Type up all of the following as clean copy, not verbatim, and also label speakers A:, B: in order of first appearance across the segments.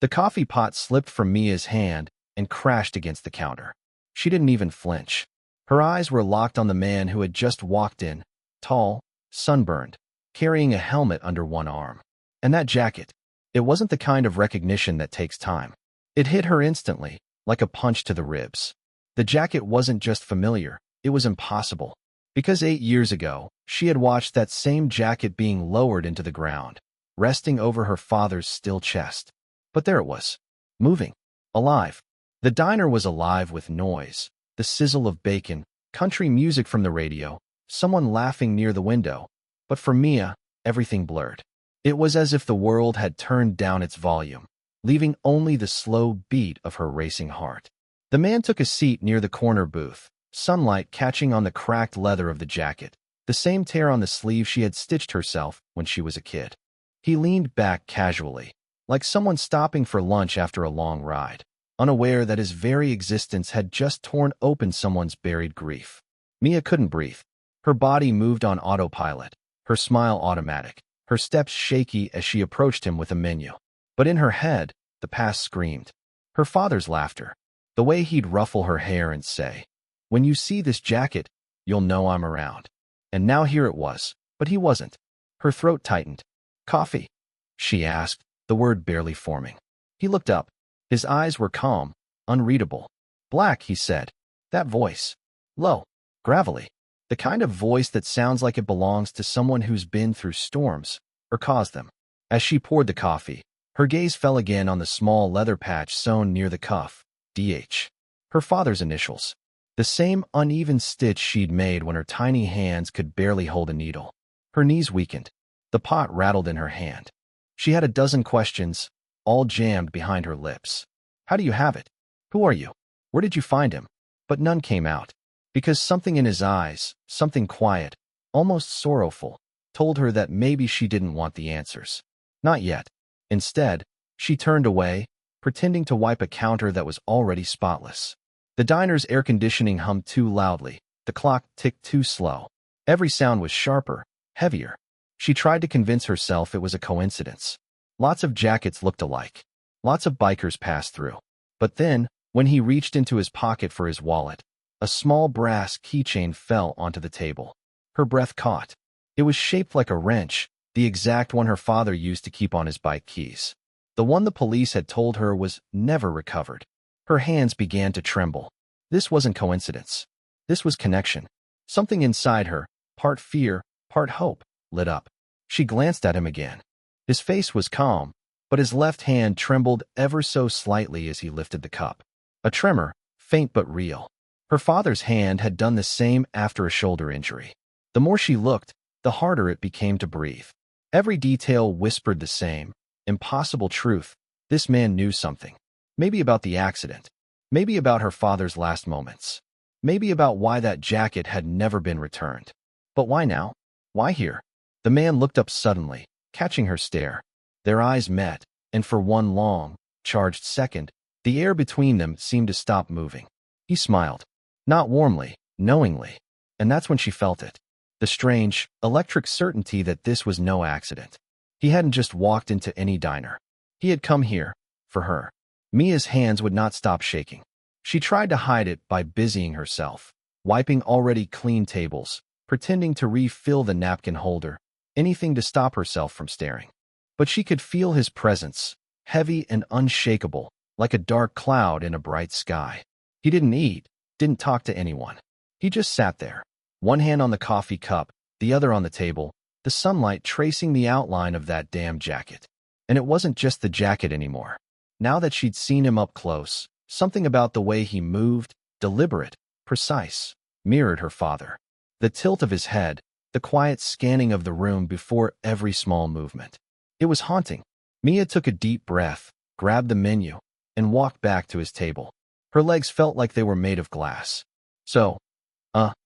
A: The coffee pot slipped from Mia's hand and crashed against the counter. She didn't even flinch. Her eyes were locked on the man who had just walked in, tall, sunburned, carrying a helmet under one arm. And that jacket, it wasn't the kind of recognition that takes time. It hit her instantly, like a punch to the ribs. The jacket wasn't just familiar, it was impossible. Because 8 years ago, she had watched that same jacket being lowered into the ground, resting over her father's still chest. But there it was, moving, alive. The diner was alive with noise, the sizzle of bacon, country music from the radio, someone laughing near the window. But for Mia, everything blurred. It was as if the world had turned down its volume, leaving only the slow beat of her racing heart. The man took a seat near the corner booth, sunlight catching on the cracked leather of the jacket, the same tear on the sleeve she had stitched herself when she was a kid. He leaned back casually, like someone stopping for lunch after a long ride, unaware that his very existence had just torn open someone's buried grief. Mia couldn't breathe. Her body moved on autopilot, her smile automatic, her steps shaky as she approached him with a menu. But in her head, the past screamed. Her father's laughter, the way he'd ruffle her hair and say, "When you see this jacket, you'll know I'm around." And now here it was, but he wasn't. Her throat tightened. "Coffee?" she asked, the word barely forming. He looked up. His eyes were calm, unreadable. "Black," he said. That voice. Low, gravelly. The kind of voice that sounds like it belongs to someone who's been through storms, or caused them. As she poured the coffee, her gaze fell again on the small leather patch sewn near the cuff, DH. Her father's initials. The same uneven stitch she'd made when her tiny hands could barely hold a needle. Her knees weakened. The pot rattled in her hand. She had a dozen questions, all jammed behind her lips. How do you have it? Who are you? Where did you find him? But none came out. Because something in his eyes, something quiet, almost sorrowful, told her that maybe she didn't want the answers. Not yet. Instead, she turned away, pretending to wipe a counter that was already spotless. The diner's air conditioning hummed too loudly. The clock ticked too slow. Every sound was sharper, heavier. She tried to convince herself it was a coincidence. Lots of jackets looked alike. Lots of bikers passed through. But then, when he reached into his pocket for his wallet, a small brass keychain fell onto the table. Her breath caught. It was shaped like a wrench, the exact one her father used to keep on his bike keys. The one the police had told her was never recovered. Her hands began to tremble. This wasn't coincidence. This was connection. Something inside her, part fear, part hope, lit up. She glanced at him again. His face was calm, but his left hand trembled ever so slightly as he lifted the cup. A tremor, faint but real. Her father's hand had done the same after a shoulder injury. The more she looked, the harder it became to breathe. Every detail whispered the same, impossible truth. This man knew something. Maybe about the accident. Maybe about her father's last moments. Maybe about why that jacket had never been returned. But why now? Why here? The man looked up suddenly, catching her stare. Their eyes met, and for one long, charged second, the air between them seemed to stop moving. He smiled. Not warmly, knowingly. And that's when she felt it. The strange, electric certainty that this was no accident. He hadn't just walked into any diner. He had come here, for her. Mia's hands would not stop shaking. She tried to hide it by busying herself, wiping already clean tables, pretending to refill the napkin holder, anything to stop herself from staring. But she could feel his presence, heavy and unshakable, like a dark cloud in a bright sky. He didn't eat, didn't talk to anyone. He just sat there, one hand on the coffee cup, the other on the table, the sunlight tracing the outline of that damn jacket. And it wasn't just the jacket anymore. Now that she'd seen him up close, something about the way he moved, deliberate, precise, mirrored her father. The tilt of his head, the quiet scanning of the room before every small movement. It was haunting. Mia took a deep breath, grabbed the menu, and walked back to his table. Her legs felt like they were made of glass. So,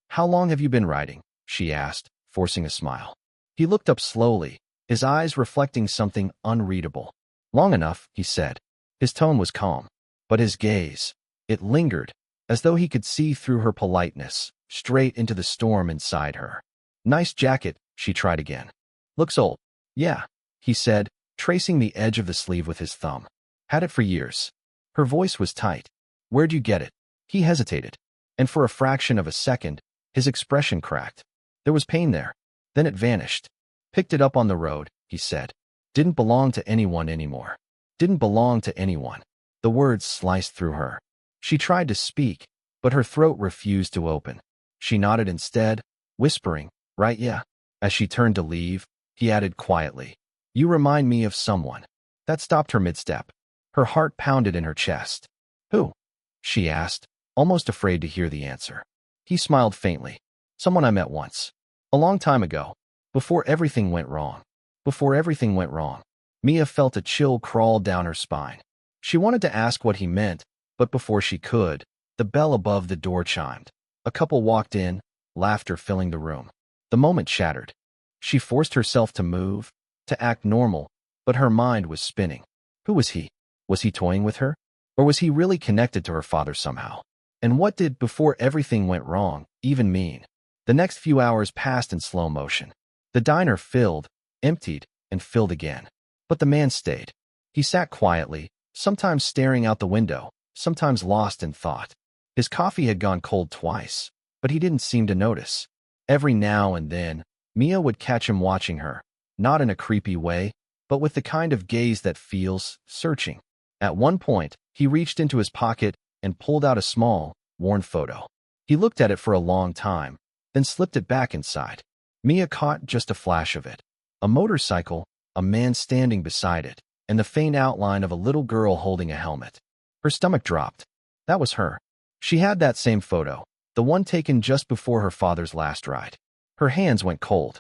A: how long have you been riding? She asked, forcing a smile. He looked up slowly, his eyes reflecting something unreadable. Long enough, he said. His tone was calm, but his gaze, it lingered, as though he could see through her politeness, straight into the storm inside her. Nice jacket, she tried again. Looks old. Yeah, he said, tracing the edge of the sleeve with his thumb. Had it for years. Her voice was tight. Where'd you get it? He hesitated. And for a fraction of a second, his expression cracked. There was pain there. Then it vanished. Picked it up on the road, he said. Didn't belong to anyone anymore. Didn't belong to anyone. The words sliced through her. She tried to speak, but her throat refused to open. She nodded instead, whispering, right, yeah. As she turned to leave, he added quietly, you remind me of someone. That stopped her mid-step. Her heart pounded in her chest. Who? She asked, almost afraid to hear the answer. He smiled faintly. Someone I met once. A long time ago. Before everything went wrong. Before everything went wrong. Mia felt a chill crawl down her spine. She wanted to ask what he meant, but before she could, the bell above the door chimed. A couple walked in, laughter filling the room. The moment shattered. She forced herself to move, to act normal, but her mind was spinning. Who was he? Was he toying with her? Or was he really connected to her father somehow? And what did before everything went wrong even mean? The next few hours passed in slow motion. The diner filled, emptied, and filled again. But the man stayed. He sat quietly, sometimes staring out the window, sometimes lost in thought. His coffee had gone cold twice, but he didn't seem to notice. Every now and then, Mia would catch him watching her, not in a creepy way, but with the kind of gaze that feels searching. At one point, he reached into his pocket and pulled out a small, worn photo. He looked at it for a long time, then slipped it back inside. Mia caught just a flash of it. A motorcycle, a man standing beside it, and the faint outline of a little girl holding a helmet. Her stomach dropped. That was her. She had that same photo, the one taken just before her father's last ride. Her hands went cold.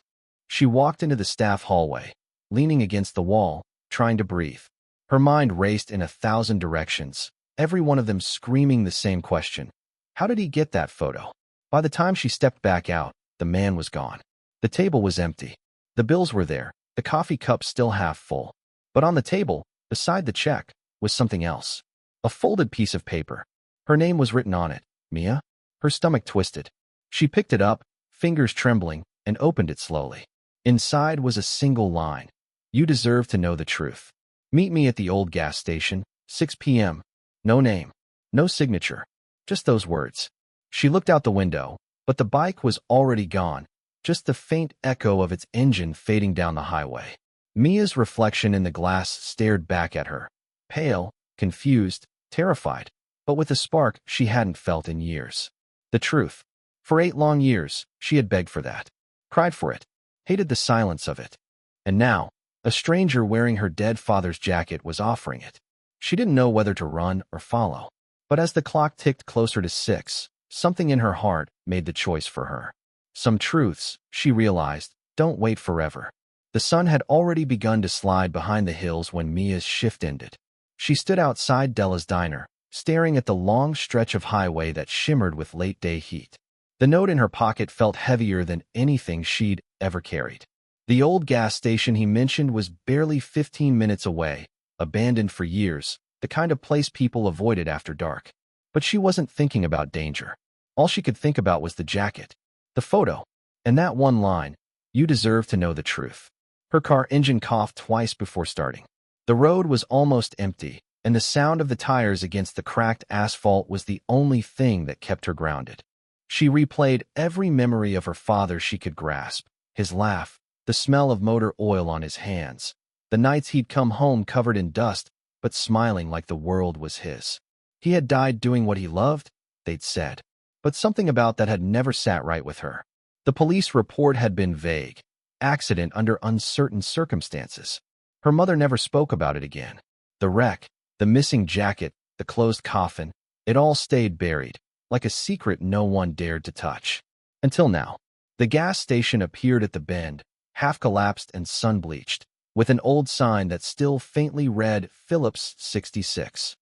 A: She walked into the staff hallway, leaning against the wall, trying to breathe. Her mind raced in 1,000 directions, every one of them screaming the same question. How did he get that photo? By the time she stepped back out, the man was gone. The table was empty. The bills were there, the coffee cup still half full. But on the table, beside the check, was something else. A folded piece of paper. Her name was written on it, Mia. Her stomach twisted. She picked it up, fingers trembling, and opened it slowly. Inside was a single line. You deserve to know the truth. Meet me at the old gas station, 6 p.m. No name. No signature. Just those words. She looked out the window, but the bike was already gone, just the faint echo of its engine fading down the highway. Mia's reflection in the glass stared back at her, pale, confused, terrified, but with a spark she hadn't felt in years. The truth. For 8 long years, she had begged for that, cried for it, hated the silence of it. And now, a stranger wearing her dead father's jacket was offering it. She didn't know whether to run or follow. But as the clock ticked closer to 6, something in her heart made the choice for her. Some truths, she realized, don't wait forever. The sun had already begun to slide behind the hills when Mia's shift ended. She stood outside Della's diner, staring at the long stretch of highway that shimmered with late-day heat. The note in her pocket felt heavier than anything she'd ever carried. The old gas station he mentioned was barely 15 minutes away, abandoned for years, the kind of place people avoided after dark. But she wasn't thinking about danger. All she could think about was the jacket, the photo, and that one line, you deserve to know the truth. Her car engine coughed twice before starting. The road was almost empty, and the sound of the tires against the cracked asphalt was the only thing that kept her grounded. She replayed every memory of her father she could grasp, his laugh, the smell of motor oil on his hands, the nights he'd come home covered in dust, but smiling like the world was his. He had died doing what he loved, they'd said. But something about that had never sat right with her. The police report had been vague. Accident under uncertain circumstances. Her mother never spoke about it again. The wreck, the missing jacket, the closed coffin, it all stayed buried, like a secret no one dared to touch. Until now. The gas station appeared at the bend, half collapsed and sun-bleached, with an old sign that still faintly read Phillips 66.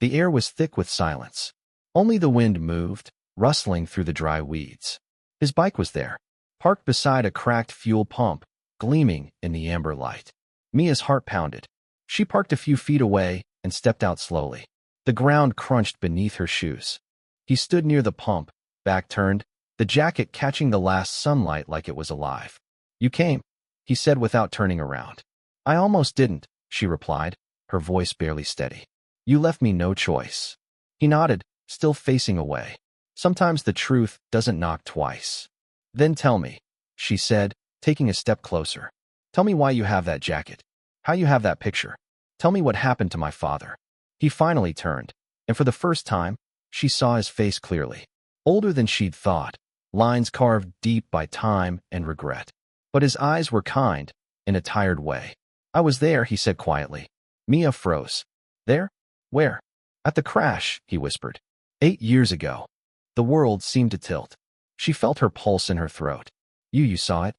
A: The air was thick with silence. Only the wind moved, rustling through the dry weeds. His bike was there, parked beside a cracked fuel pump, gleaming in the amber light. Mia's heart pounded. She parked a few feet away and stepped out slowly. The ground crunched beneath her shoes. He stood near the pump, back turned, the jacket catching the last sunlight like it was alive. You came, he said without turning around. I almost didn't, she replied, her voice barely steady. You left me no choice. He nodded, still facing away. Sometimes the truth doesn't knock twice. Then tell me, she said, taking a step closer. Tell me why you have that jacket. How you have that picture. Tell me what happened to my father. He finally turned, and for the first time, she saw his face clearly. Older than she'd thought, lines carved deep by time and regret. But his eyes were kind, in a tired way. I was there, he said quietly. Mia froze. There? Where? At the crash, he whispered. 8 years ago. The world seemed to tilt. She felt her pulse in her throat. You saw it?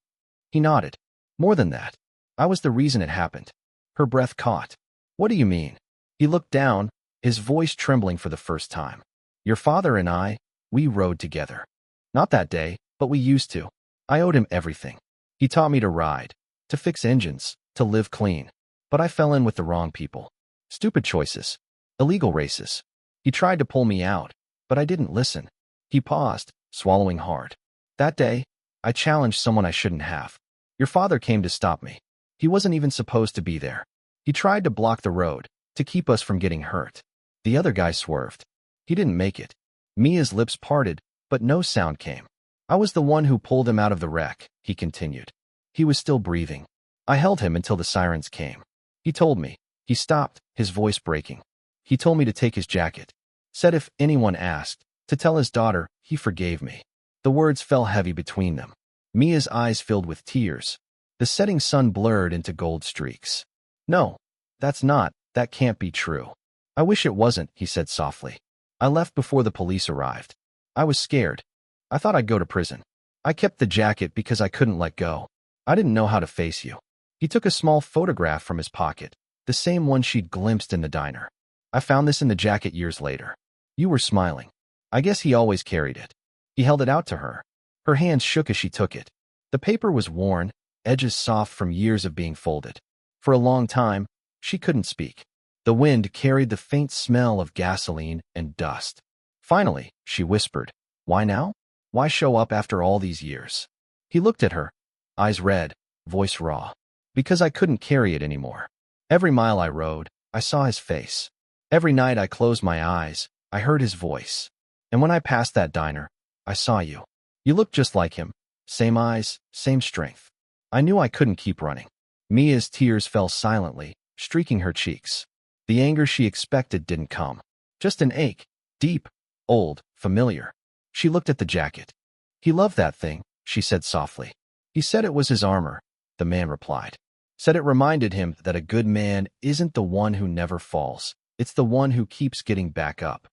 A: He nodded. More than that. I was the reason it happened. Her breath caught. What do you mean? He looked down, his voice trembling for the first time. Your father and I, we rode together. Not that day, but we used to. I owed him everything. He taught me to ride, to fix engines, to live clean. But I fell in with the wrong people. Stupid choices. Illegal races. He tried to pull me out, but I didn't listen. He paused, swallowing hard. That day, I challenged someone I shouldn't have. Your father came to stop me. He wasn't even supposed to be there. He tried to block the road, to keep us from getting hurt. The other guy swerved. He didn't make it. Mia's lips parted, but no sound came. I was the one who pulled him out of the wreck, he continued. He was still breathing. I held him until the sirens came. He told me. He stopped, his voice breaking. He told me to take his jacket. Said if anyone asked, to tell his daughter, he forgave me. The words fell heavy between them. Mia's eyes filled with tears. The setting sun blurred into gold streaks. No, that can't be true. I wish it wasn't, he said softly. I left before the police arrived. I was scared. I thought I'd go to prison. I kept the jacket because I couldn't let go. I didn't know how to face you. He took a small photograph from his pocket, the same one she'd glimpsed in the diner. I found this in the jacket years later. You were smiling. I guess he always carried it. He held it out to her. Her hands shook as she took it. The paper was worn, edges soft from years of being folded. For a long time, she couldn't speak. The wind carried the faint smell of gasoline and dust. Finally, she whispered, Why now? Why show up after all these years? He looked at her, eyes red, voice raw. Because I couldn't carry it anymore. Every mile I rode, I saw his face. Every night I closed my eyes, I heard his voice. And when I passed that diner, I saw you. You looked just like him. Same eyes, same strength. I knew I couldn't keep running. Mia's tears fell silently, streaking her cheeks. The anger she expected didn't come. Just an ache. Deep, old, familiar. She looked at the jacket. He loved that thing, she said softly. He said it was his armor, the man replied. Said it reminded him that a good man isn't the one who never falls. It's the one who keeps getting back up.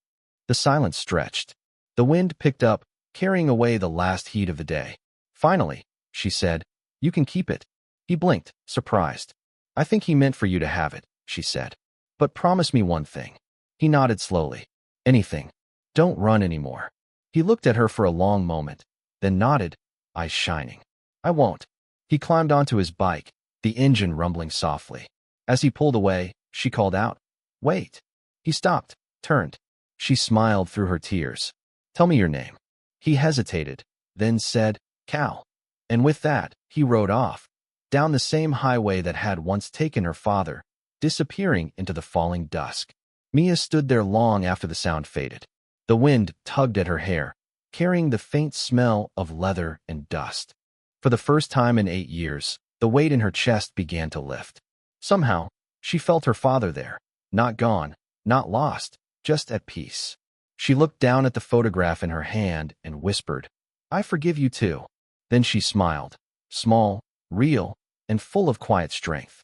A: The silence stretched. The wind picked up, carrying away the last heat of the day. Finally, she said, You can keep it. He blinked, surprised. I think he meant for you to have it, she said. But promise me one thing. He nodded slowly. Anything. Don't run anymore. He looked at her for a long moment, then nodded, eyes shining. I won't. He climbed onto his bike, the engine rumbling softly. As he pulled away, she called out, Wait. He stopped, turned. She smiled through her tears. Tell me your name. He hesitated, then said, Cal. And with that, he rode off, down the same highway that had once taken her father, disappearing into the falling dusk. Mia stood there long after the sound faded. The wind tugged at her hair, carrying the faint smell of leather and dust. For the first time in 8 years, the weight in her chest began to lift. Somehow, she felt her father there, not gone, not lost, just at peace. She looked down at the photograph in her hand and whispered, I forgive you too. Then she smiled, small, real, and full of quiet strength.